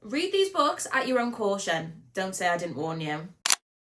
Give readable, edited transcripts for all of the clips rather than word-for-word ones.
Read these books at your own caution. Don't say I didn't warn you.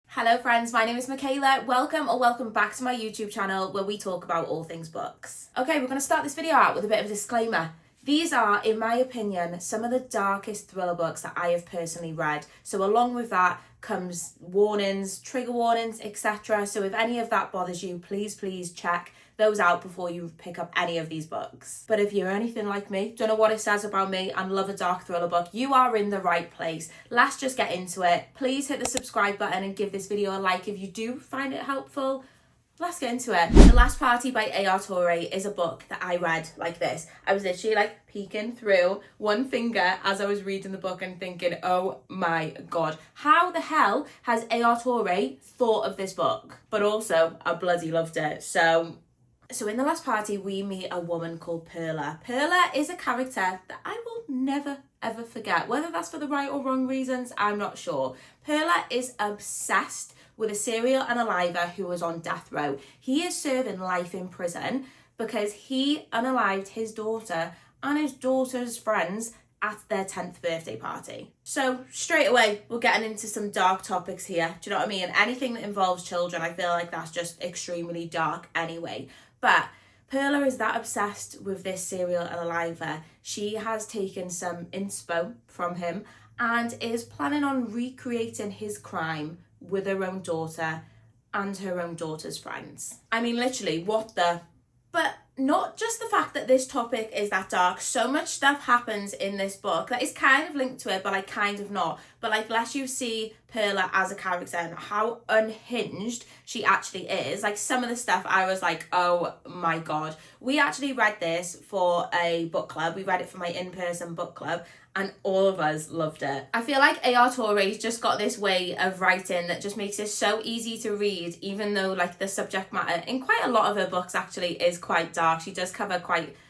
Hello friends, my name is Michaela. Welcome back to my YouTube channel where we talk about all things books. Okay, we're going to start this video out with a bit of a disclaimer. These are, in my opinion, some of the darkest thriller books that I have personally read. So along with that comes warnings, trigger warnings, etc. So if any of that bothers you, please check those out before you pick up any of these books. But if you're anything like me, don't know what it says about me and love a dark thriller book, you are in the right place. Let's just get into it. Please hit the subscribe button and give this video a like if you do find it helpful. Let's get into it. The Last Party by A.R. Torre is a book that I read like this. I was literally like peeking through one finger as I was reading the book and thinking, oh my God, how the hell has A.R. Torre thought of this book? But also, I bloody loved it. So in The Last Party, we meet a woman called Perla. Perla is a character that I will never ever forget. Whether that's for the right or wrong reasons, I'm not sure. Perla is obsessed with a serial unaliver who was on death row. He is serving life in prison because he unalived his daughter and his daughter's friends at their 10th birthday party. So straight away, we're getting into some dark topics here. Do you know what I mean? Anything that involves children, I feel like that's just extremely dark anyway. But Perla is that obsessed with this serial unaliver. She has taken some inspo from him and is planning on recreating his crime with her own daughter and her own daughter's friends. I mean, literally, what the... But not just the fact that this topic is that dark, so much stuff happens in this book that is kind of linked to it, but like kind of not. But like lets you see Perla as a character and how unhinged she actually is. Like some of the stuff I was like, oh my God. We actually read this for a book club. We read it for my in-person book club and all of us loved it. I feel like A.R. Torre's just got this way of writing that just makes it so easy to read, even though like the subject matter in quite a lot of her books actually is quite dark. She does cover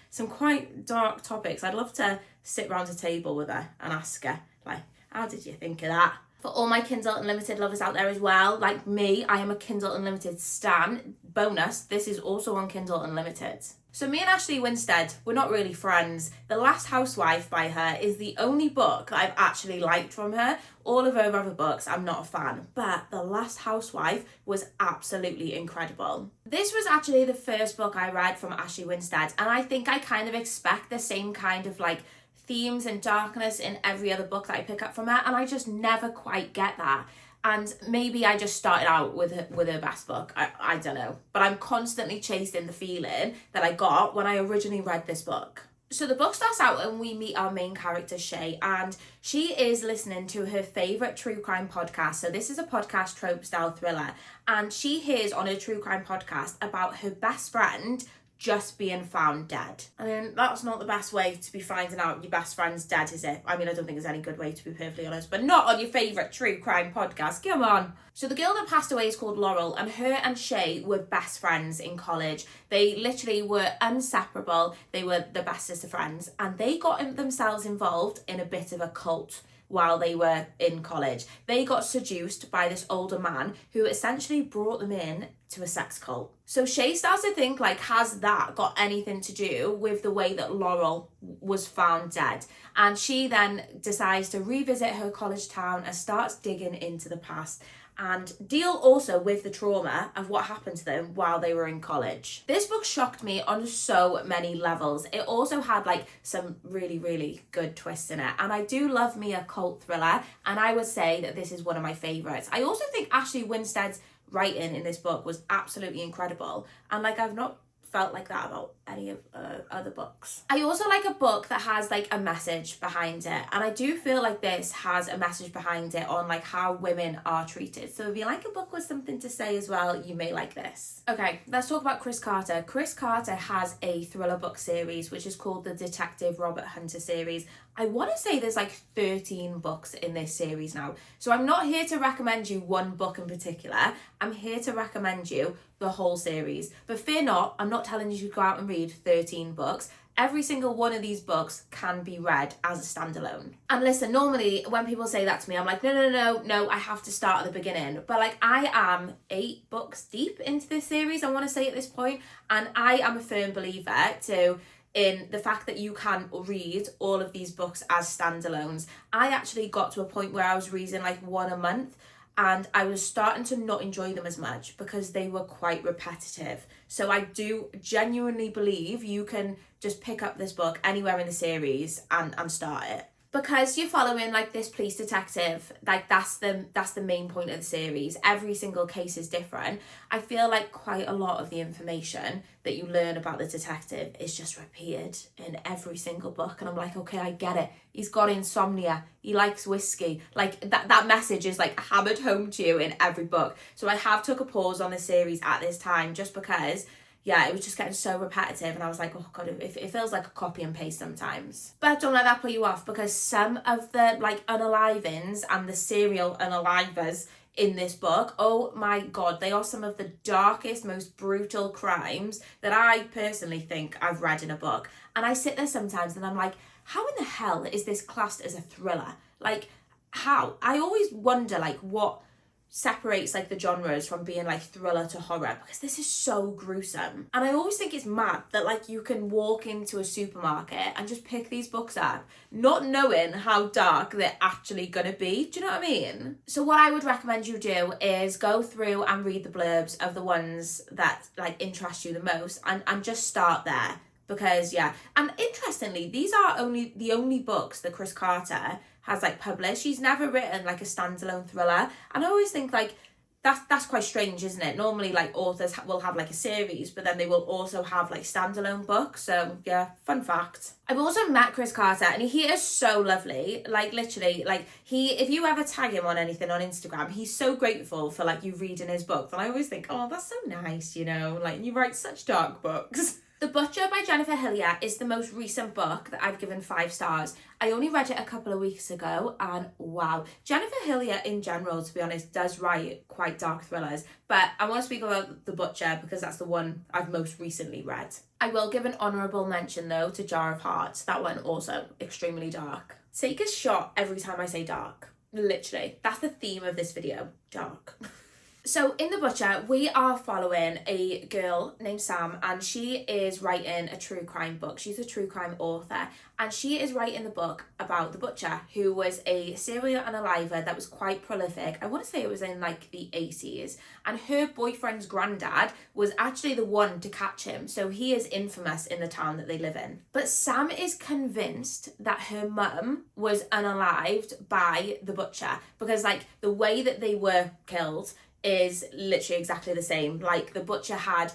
some quite dark topics. I'd love to sit round a table with her and ask her, like, how did you think of that? For all my Kindle Unlimited lovers out there as well, like me, I am a Kindle Unlimited stan. Bonus, this is also on Kindle Unlimited. So me and Ashley Winstead, we're not really friends. The Last Housewife by her is the only book that I've actually liked from her. All of her other books, I'm not a fan. But The Last Housewife was absolutely incredible. This was actually the first book I read from Ashley Winstead, and I think I kind of expect the same kind of like themes and darkness in every other book that I pick up from her, and I just never quite get that. And maybe I just started out with her best book. I don't know. But I'm constantly chasing the feeling that I got when I originally read this book. So the book starts out and we meet our main character, Shay, and she is listening to her favourite true crime podcast. So this is a podcast trope style thriller. And she hears on her true crime podcast about her best friend just being found dead. I mean, that's not the best way to be finding out your best friend's dead, is it? I mean, I don't think there's any good way, to be perfectly honest, but not on your favourite true crime podcast. Come on. So the girl that passed away is called Laurel, and her and Shay were best friends in college. They literally were inseparable. They were the bestest of friends, and they got themselves involved in a bit of a cult while they were in college. They got seduced by this older man who essentially brought them in to a sex cult. So Shay starts to think, like, has that got anything to do with the way that Laurel was found dead? And she then decides to revisit her college town and starts digging into the past and deal also with the trauma of what happened to them while they were in college. This book shocked me on so many levels. It also had like some really good twists in it. And I do love me a cult thriller, and I would say that this is one of my favourites. I also think Ashley Winstead's writing in this book was absolutely incredible. And like I've not felt like that about any of other books. I also like a book that has like a message behind it, and I do feel like this has a message behind it on like how women are treated. So if you like a book with something to say as well, you may like this. Okay, let's talk about Chris Carter. Chris Carter has a thriller book series which is called the Detective Robert Hunter series. I want to say there's like 13 books in this series now. So I'm not here to recommend you one book in particular. I'm here to recommend you the whole series. But fear not, I'm not telling you to go out and read 13 books. Every single one of these books can be read as a standalone. And listen, normally when people say that to me, I'm like, no, I have to start at the beginning. But like I am 8 books deep into this series, I want to say at this point, and I am a firm believer to in the fact that you can read all of these books as standalones. I actually got to a point where I was reading like one a month, and I was starting to not enjoy them as much because they were quite repetitive. So I do genuinely believe you can just pick up this book anywhere in the series and start it. Because you're following like this police detective, like that's the main point of the series. Every single case is different. I feel like quite a lot of the information that you learn about the detective is just repeated in every single book, and I'm like, okay, I get it. He's got insomnia, he likes whiskey. Like that message is like hammered home to you in every book. So I have took a pause on the series at this time just because it was just getting so repetitive, and I was like, oh god, it feels like a copy and paste sometimes. But don't let that put you off, because some of the like unalivings and the serial unalivers in this book, oh my god, they are some of the darkest, most brutal crimes that I personally think I've read in a book. And I sit there sometimes and I'm like, how in the hell is this classed as a thriller? Like, how? I always wonder like what separates like the genres from being like thriller to horror, because this is so gruesome. And I always think it's mad that like you can walk into a supermarket and just pick these books up not knowing how dark they're actually gonna be. Do you know what I mean? So what I would recommend you do is go through and read the blurbs of the ones that like interest you the most, and just start there. Because and interestingly, these are the only books that Chris Carter has like published. He's never written like a standalone thriller, and I always think like that's quite strange, isn't it? Normally like authors will have like a series, but then they will also have like standalone books. So fun fact. I've also met Chris Carter, and he is so lovely. Like literally, like if you ever tag him on anything on Instagram, he's so grateful for like you reading his books, and I always think, oh, that's so nice, you know, like you write such dark books. The Butcher by Jennifer Hillier is the most recent book that I've given 5 stars. I only read it a couple of weeks ago, and wow. Jennifer Hillier in general, to be honest, does write quite dark thrillers, but I want to speak about The Butcher because that's the one I've most recently read. I will give an honourable mention though to Jar of Hearts. That one also extremely dark. Take a shot every time I say dark. Literally. That's the theme of this video. Dark. So in The Butcher, we are following a girl named Sam, and she is writing a true crime book. She's a true crime author, and she is writing the book about the butcher, who was a serial unaliver that was quite prolific. I want to say it was in like the 80s, and her boyfriend's granddad was actually the one to catch him, so he is infamous in the town that they live in. But Sam is convinced that her mum was unalived by the butcher, because like the way that they were killed is literally exactly the same. Like the butcher had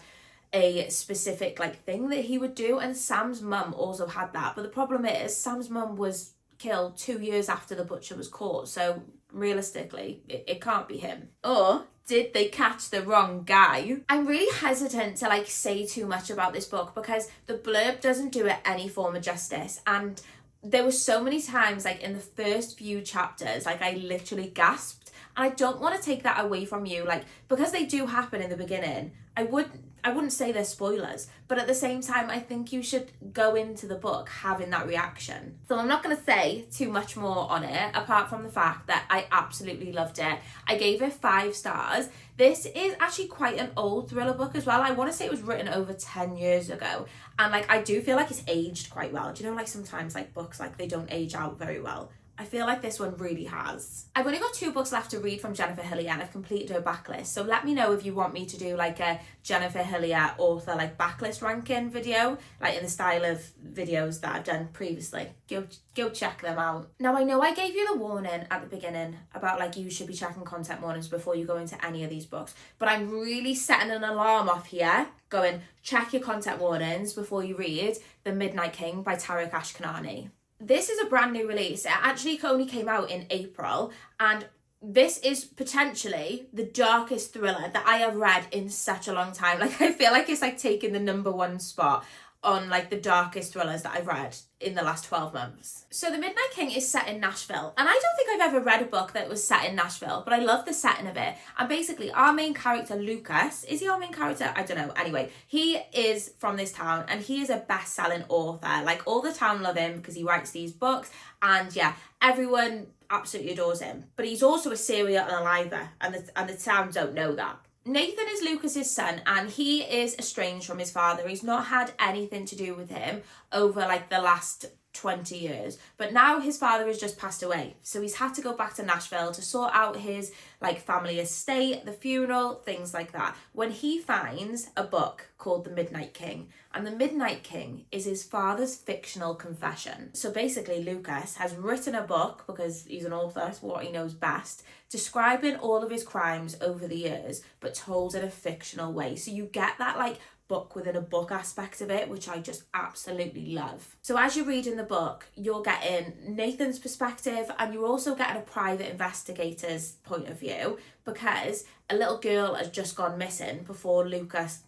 a specific like thing that he would do, and Sam's mum also had that. But the problem is Sam's mum was killed 2 years after the butcher was caught, so realistically it can't be him. Or did they catch the wrong guy? I'm really hesitant to like say too much about this book because the blurb doesn't do it any form of justice, and there were so many times like in the first few chapters like I literally gasped. And I don't want to take that away from you, like, because they do happen in the beginning. I wouldn't say they're spoilers, but at the same time, I think you should go into the book having that reaction. So I'm not going to say too much more on it, apart from the fact that I absolutely loved it. I gave it 5 stars. This is actually quite an old thriller book as well. I want to say it was written over 10 years ago. And like, I do feel like it's aged quite well. Do you know, like sometimes like books, like they don't age out very well. I feel like this one really has. I've only got 2 books left to read from Jennifer Hillier, and I've completed her backlist. So let me know if you want me to do like a Jennifer Hillier author like backlist ranking video, like in the style of videos that I've done previously. Go check them out. Now I know I gave you the warning at the beginning about like you should be checking content warnings before you go into any of these books, but I'm really setting an alarm off here going, check your content warnings before you read The Midnight King by Tariq Ashkanani. This is a brand new release. It actually only came out in April, and this is potentially the darkest thriller that I have read in such a long time. Like I feel like it's like taking the #1 spot on like the darkest thrillers that I've read in the last 12 months. So The Midnight King is set in Nashville, and I don't think I've ever read a book that was set in Nashville, but I love the setting of it. And basically our main character, Lucas, is he our main character? I don't know. Anyway, he is from this town, and he is a best-selling author. Like all the town love him because he writes these books, and everyone absolutely adores him. But he's also a serial unaliver, and the town don't know that. Nathan is Lucas's son, and he is estranged from his father. He's not had anything to do with him over like the last 20 years, but now his father has just passed away, so he's had to go back to Nashville to sort out his like family estate, the funeral, things like that, when he finds a book called The Midnight King. And The Midnight King is his father's fictional confession. So basically Lucas has written a book, because he's an author, it's what he knows best, describing all of his crimes over the years, but told in a fictional way. So you get that like book within a book aspect of it, which I just absolutely love. So as you're reading the book, you're getting Nathan's perspective, and you're also getting a private investigator's point of view, because a little girl has just gone missing before Lucas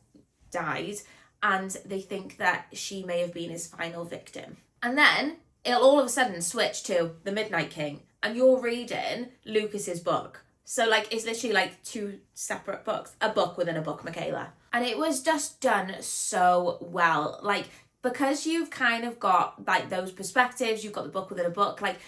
died, and they think that she may have been his final victim. And then it'll all of a sudden switch to The Midnight King, and you're reading Lucas's book. So like it's literally like two separate books, a book within a book, Michaela. And it was just done so well. Like, because you've kind of got like those perspectives, you've got the book within a book, like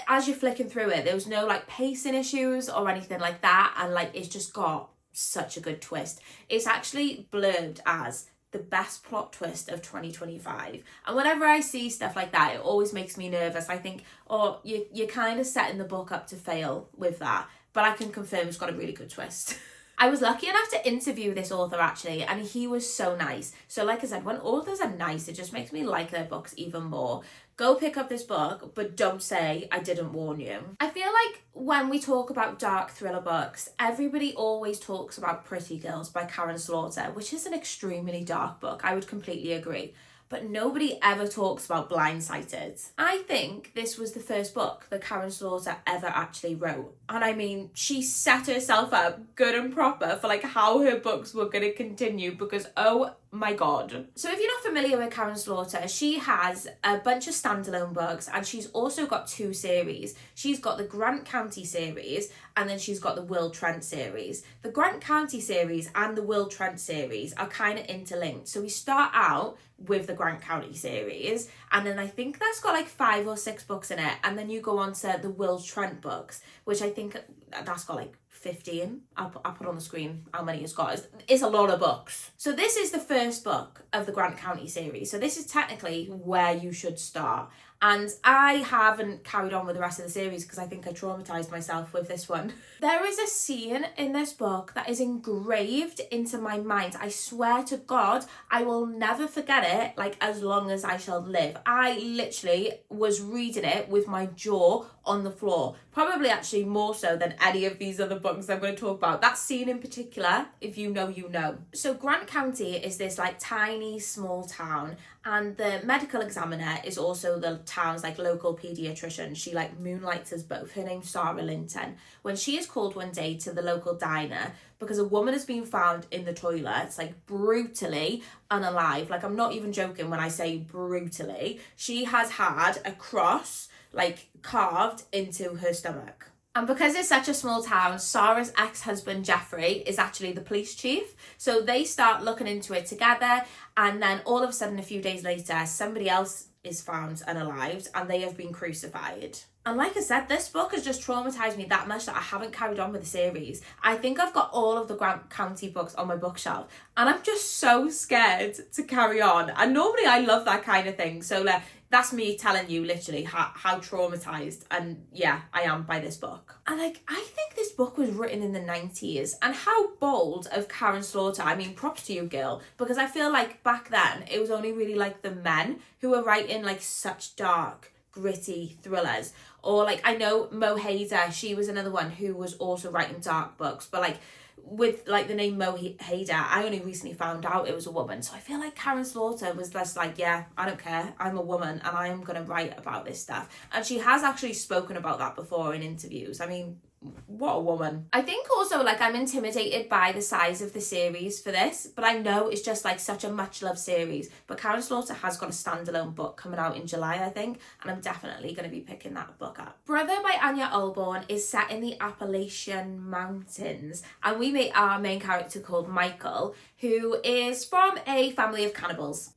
as you're flicking through it, there was no like pacing issues or anything like that. And like, it's just got such a good twist. It's actually blurbed as the best plot twist of 2025. And whenever I see stuff like that, it always makes me nervous. I think, oh, you're kind of setting the book up to fail with that. But I can confirm it's got a really good twist. I was lucky enough to interview this author actually, and he was so nice. So like I said, when authors are nice, it just makes me like their books even more. Go pick up this book, but don't say I didn't warn you. I feel like when we talk about dark thriller books, everybody always talks about Pretty Girls by Karin Slaughter, which is an extremely dark book. I would completely agree. But nobody ever talks about Blindsighted. I think this was the first book that Karin Slaughter ever actually wrote. And I mean, she set herself up good and proper for like how her books were going to continue, because oh my god. So if you're not familiar with Karin Slaughter, she has a bunch of standalone books, and she's also got two series. She's got the Grant County series, and then she's got the Will Trent series. The Grant County series and the Will Trent series are kind of interlinked. So we start out with the Grant County series, and then I think that's got like 5 or 6 books in it, and then you go on to the Will Trent books, which I think that's got like 15. I'll put on the screen how many it's got. It's a lot of books. So this is the first book of the Grant County series. So this is technically where you should start. And I haven't carried on with the rest of the series because I think I traumatized myself with this one. There is a scene in this book that is engraved into my mind. I swear to God, I will never forget it, like as long as I shall live. I literally was reading it with my jaw on the floor. Probably actually more so than any of these other books I'm going to talk about. That scene in particular, if you know, you know. So Grant County is this like tiny small town, and the medical examiner is also the town's like local pediatrician. She like moonlights as both. Her name's Sarah Linton. When she is called one day to the local diner because a woman has been found in the toilets, like brutally unalive. Like I'm not even joking when I say brutally. She has had a cross like carved into her stomach. And because it's such a small town, Sarah's ex-husband, Jeffrey, is actually the police chief. So they start looking into it together. And then all of a sudden, a few days later, somebody else is found unalived and they have been crucified. And like I said, this book has just traumatized me that much that I haven't carried on with the series. I think I've got all of the Grant County books on my bookshelf, and I'm just so scared to carry on. And normally I love that kind of thing. So like, that's me telling you literally how traumatized and yeah, I am by this book. And like, I think this book was written in the 90s, and how bold of Karin Slaughter. I mean, props to you, girl, because I feel like back then it was only really like the men who were writing like such dark, gritty thrillers. Or like, I know Mo Hayder, she was another one who was also writing dark books, but like with like the name Mo Hayder, I only recently found out it was a woman. So I feel like Karin Slaughter was just like, yeah, I don't care, I'm a woman and I am going to write about this stuff. And she has actually spoken about that before in interviews. I mean, what a woman. I think also like I'm intimidated by the size of the series for this, but I know it's just like such a much loved series. But Karin Slaughter has got a standalone book coming out in July, I think, and I'm definitely going to be picking that book up. Brother by Ania Ahlborn is set in the Appalachian Mountains, and we meet our main character called Michael, who is from a family of cannibals.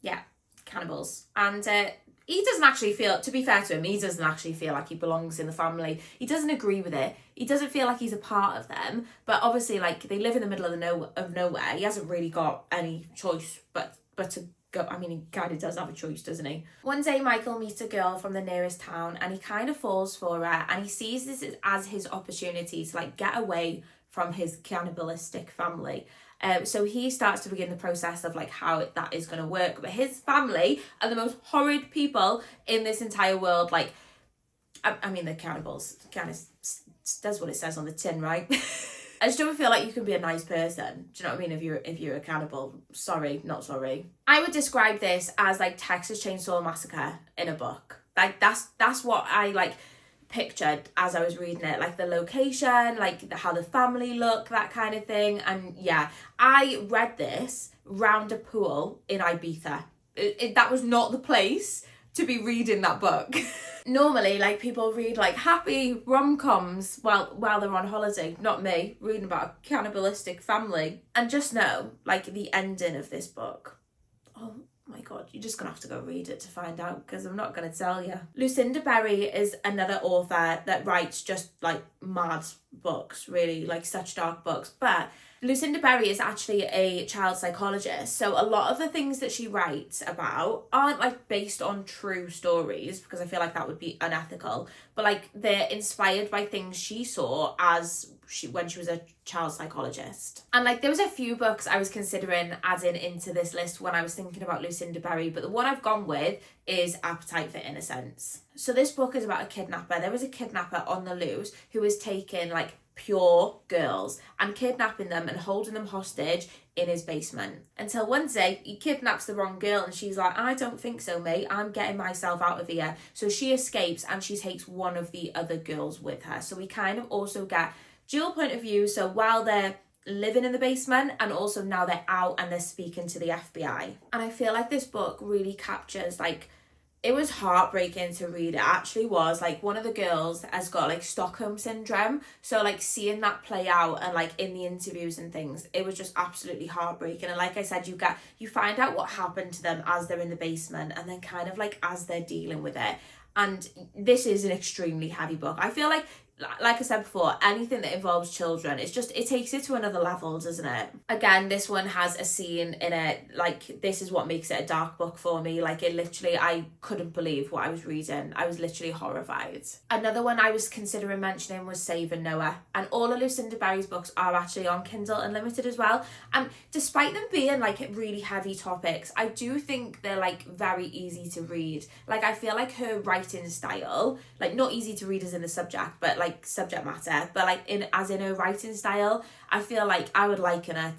Yeah, cannibals. And he doesn't actually feel, to be fair to him, he doesn't actually feel like he belongs in the family. He doesn't agree with it. He doesn't feel like he's a part of them. But obviously, like, they live in the middle of nowhere. He hasn't really got any choice but to go. I mean, he kind of does have a choice, doesn't he? One day, Michael meets a girl from the nearest town, and he kind of falls for her, and he sees this as his opportunity to, like, get away from his cannibalistic family. So he starts to begin the process of, like, how that is going to work. But his family are the most horrid people in this entire world. Like, I mean, they're cannibals. Kind of does what it says on the tin, right? I just don't feel like you can be a nice person. Do you know what I mean? If you're a cannibal, sorry, not sorry. I would describe this as, like, Texas Chainsaw Massacre in a book. Like, that's what I, like, pictured as I was reading it, like the location, like how the family look, that kind of thing. And yeah, I read this round a pool in Ibiza. That was not the place to be reading that book. Normally, like, people read, like, happy rom-coms while they're on holiday. Not me, reading about a cannibalistic family. And just know, like, the ending of this book, oh my god, you're just gonna have to go read it to find out, because I'm not gonna tell you. Lucinda Berry is another author that writes just, like, mad books, really, like, such dark books. But Lucinda Berry is actually a child psychologist, so a lot of the things that she writes about aren't, like, based on true stories, because I feel like that would be unethical, but, like, they're inspired by things she saw when she was a child psychologist. And, like, there was a few books I was considering adding into this list when I was thinking about Lucinda Berry, but the one I've gone with is Appetite for Innocence. So this book is about a kidnapper. There was a kidnapper on the loose who was taking, like, pure girls and kidnapping them and holding them hostage in his basement, until one day he kidnaps the wrong girl and she's like, I don't think so, mate, I'm getting myself out of here. So she escapes and she takes one of the other girls with her. So we kind of also get dual point of view. So while they're living in the basement, and also now they're out and they're speaking to the FBI. And I feel like this book really captures, like, it was heartbreaking to read. It actually was. Like, one of the girls has got, like, Stockholm syndrome. So, like, seeing that play out and, like, in the interviews and things, it was just absolutely heartbreaking. And like I said, you find out what happened to them as they're in the basement, and then kind of, like, as they're dealing with it. And this is an extremely heavy book. I feel like I said before, anything that involves children, it takes it to another level, doesn't it? Again, this one has a scene in it, like, this is what makes it a dark book for me. Like, it literally, I couldn't believe what I was reading. I was literally horrified. Another one I was considering mentioning was Saving Noah. And all of Lucinda Berry's books are actually on Kindle Unlimited as well. And despite them being, like, really heavy topics, I do think they're, like, very easy to read. Like, I feel like her writing style, like, not easy to read as in the subject, but, like, subject matter, but, like, as in her writing style, I feel like I would liken her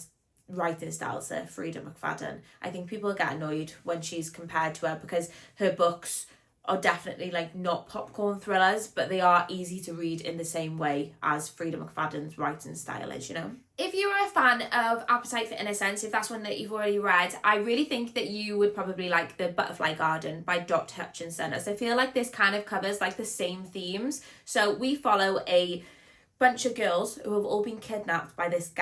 writing style to Frida McFadden. I think people get annoyed when she's compared to her, because her books are definitely, like, not popcorn thrillers, but they are easy to read in the same way as Frida McFadden's writing style is, you know? If you are a fan of Appetite for Innocence, if that's one that you've already read, I really think that you would probably like The Butterfly Garden by Dr. Hutchinson, as I feel like this kind of covers, like, the same themes. So we follow a bunch of girls who have all been kidnapped by this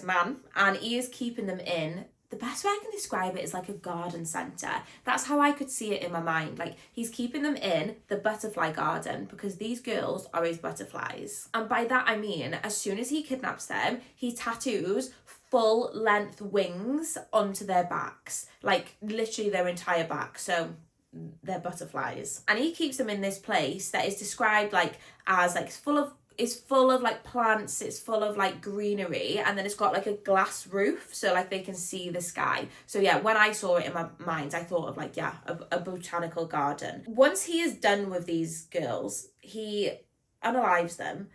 man, and he is keeping them in, the best way I can describe it is like a garden centre. That's how I could see it in my mind. Like, he's keeping them in the butterfly garden because these girls are his butterflies. And by that I mean, as soon as he kidnaps them, he tattoos full length wings onto their backs, like literally their entire back. So they're butterflies. And he keeps them in this place that is described like as like it's full of like plants, it's full of like greenery, and then it's got like a glass roof so like they can see the sky. So yeah, when I saw it in my mind, I thought of like, yeah, a botanical garden. Once he is done with these girls, he unalives them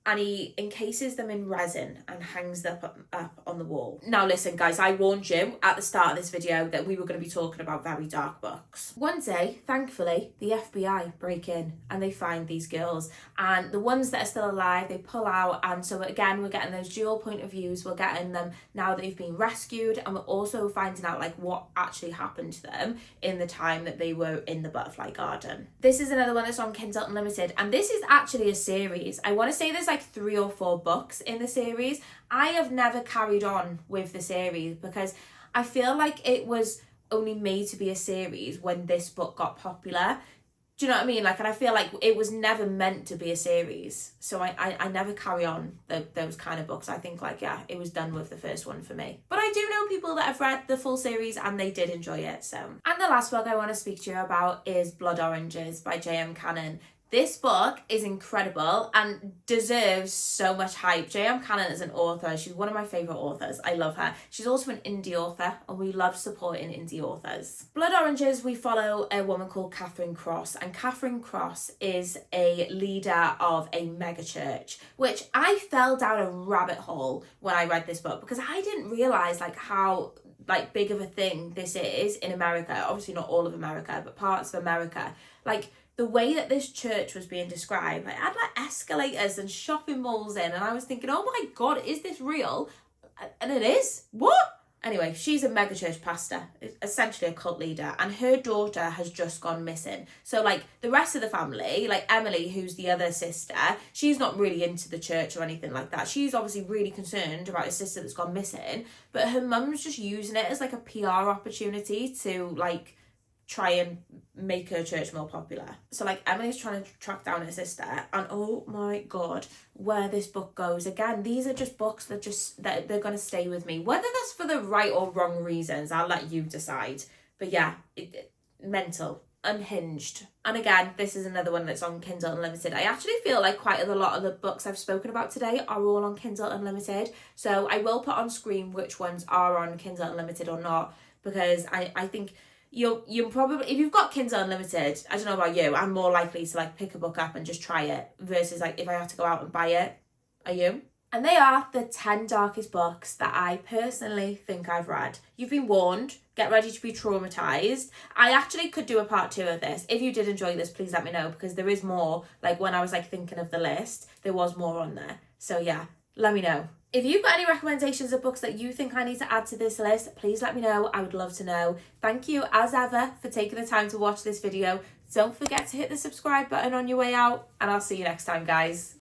and he encases them in resin and hangs them up on the wall. Now listen guys, I warned you at the start of this video that we were going to be talking about very dark books. One day, thankfully, the FBI break in and they find these girls, and the ones that are still alive, they pull out, and so again, we're getting those dual point of views. We're getting them now that they've been rescued, and we're also finding out like what actually happened to them in the time that they were in the butterfly garden. This is another one that's on Kindle Unlimited, and this is actually a series. I want to say there's like 3 or 4 books in the series. I have never carried on with the series because I feel like it was only made to be a series when this book got popular. Do you know what I mean? Like, and I feel like it was never meant to be a series. So I never carry on those kind of books. I think, like, yeah, it was done with the first one for me. But I do know people that have read the full series and they did enjoy it, so. And the last book I want to speak to you about is Blood Oranges by J.M. Cannon. This book is incredible and deserves so much hype. J.M. Cannon is an author. She's one of my favourite authors. I love her. She's also an indie author, and we love supporting indie authors. Blood Oranges, we follow a woman called Catherine Cross, and Catherine Cross is a leader of a megachurch, which I fell down a rabbit hole when I read this book because I didn't realise like how like big of a thing this is in America. Obviously not all of America, but parts of America. Like, the way that this church was being described, like, I had like escalators and shopping malls in, and I was thinking, oh my God, is this real? And it is. What? Anyway, she's a megachurch pastor, essentially a cult leader, and her daughter has just gone missing. So like the rest of the family, like Emily, who's the other sister, she's not really into the church or anything like that. She's obviously really concerned about her sister that's gone missing, but her mum's just using it as like a PR opportunity to like try and make her church more popular. So like Emily's trying to track down her sister, and oh my God, where this book goes. Again, these are just books that they're going to stay with me. Whether that's for the right or wrong reasons, I'll let you decide. But yeah, mental, unhinged. And again, this is another one that's on Kindle Unlimited. I actually feel like quite a lot of the books I've spoken about today are all on Kindle Unlimited. So I will put on screen which ones are on Kindle Unlimited or not, because I think you're probably, if you've got Kindle Unlimited, I don't know about you, I'm more likely to like pick a book up and just try it versus like if I have to go out and buy it. Are you? And they are the 10 darkest books that I personally think I've read. You've been warned. Get ready to be traumatized. I actually could do a part 2 of this. If you did enjoy this, please let me know, because there is more. Like when I was like thinking of the list, there was more on there. So yeah, let me know. If you've got any recommendations of books that you think I need to add to this list, please let me know. I would love to know. Thank you, as ever, for taking the time to watch this video. Don't forget to hit the subscribe button on your way out, and I'll see you next time, guys.